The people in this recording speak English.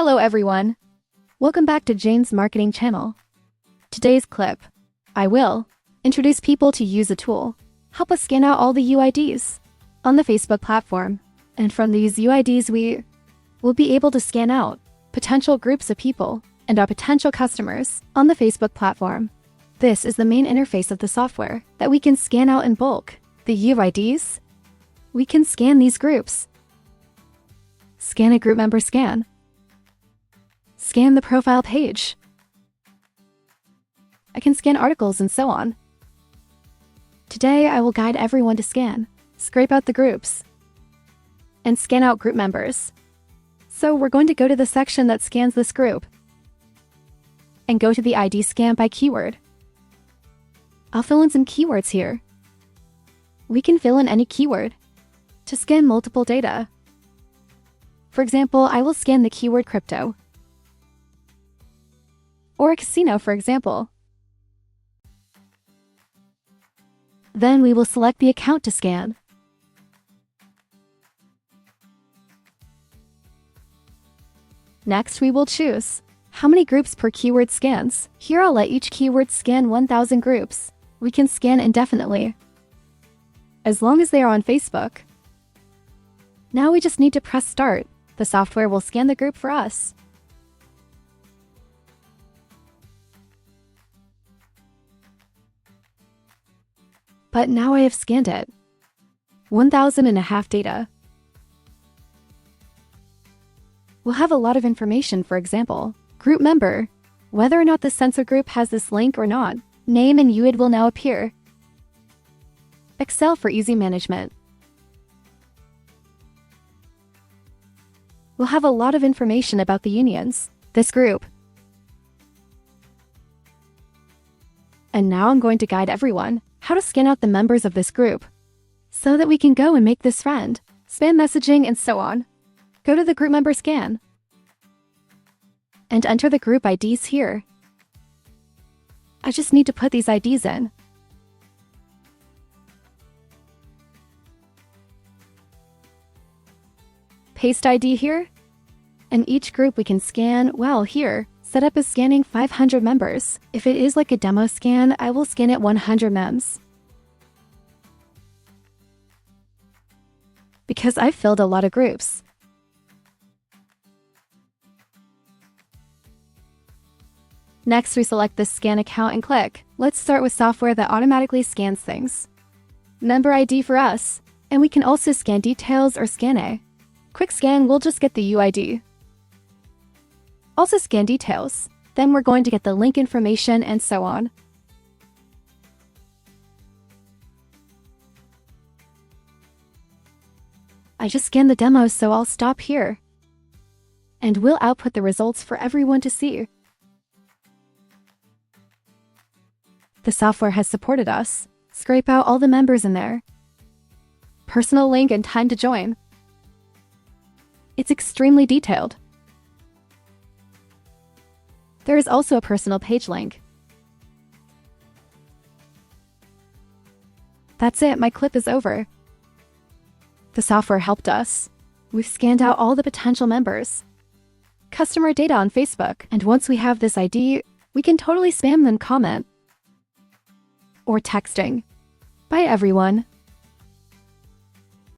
Hello everyone. Welcome back to Jane's marketing channel. Today's clip, I will introduce people to use a tool, help us scan out all the UIDs on the Facebook platform. And from these UIDs, we will be able to scan out potential groups of people and our potential customers on the Facebook platform. This is the main interface of the software that we can scan out in bulk. The UIDs, we can scan these groups. Scan a group member scan. Scan the profile page. I can scan articles and so on. Today, I will guide everyone to scan, scrape out the groups, and scan out group members. So we're going to go to the section that scans this group and go to the ID scan by keyword. I'll fill in some keywords here. We can fill in any keyword to scan multiple data. For example, I will scan the keyword crypto or a casino, for example. Then we will select the account to scan. Next, we will choose how many groups per keyword scans. Here I'll let each keyword scan 1,000 groups. We can scan indefinitely, as long as they are on Facebook. Now we just need to press start. The software will scan the group for us. But now I have scanned it. 1,500 data. We'll have a lot of information, for example, group member, whether or not the sensor group has this link or not. Name and UID will now appear. Excel for easy management. We'll have a lot of information about the unions, this group. And now I'm going to guide everyone how to scan out the members of this group so that we can go and make this friend, spam messaging, and so on. Go to the group member scan and enter the group IDs here. I just need to put these IDs in. Paste ID here. And each group we can scan, well, here, set up as scanning 500 members. If it is like a demo scan, I will scan it 100 mems. Because I've filled a lot of groups. Next, we select the scan account and click. Let's start with software that automatically scans things. Member ID for us, and we can also scan details or scan A. Quick scan, we'll just get the UID. Also scan details. Then we're going to get the link information and so on. I just scanned the demo, so I'll stop here. And we'll output the results for everyone to see. The software has supported us. Scrape out all the members in there. Personal link and time to join. It's extremely detailed. There is also a personal page link. That's it, my clip is over. The software helped us. We've scanned out all the potential members, customer data on Facebook, and once we have this ID, we can totally spam them comment or texting. Bye everyone.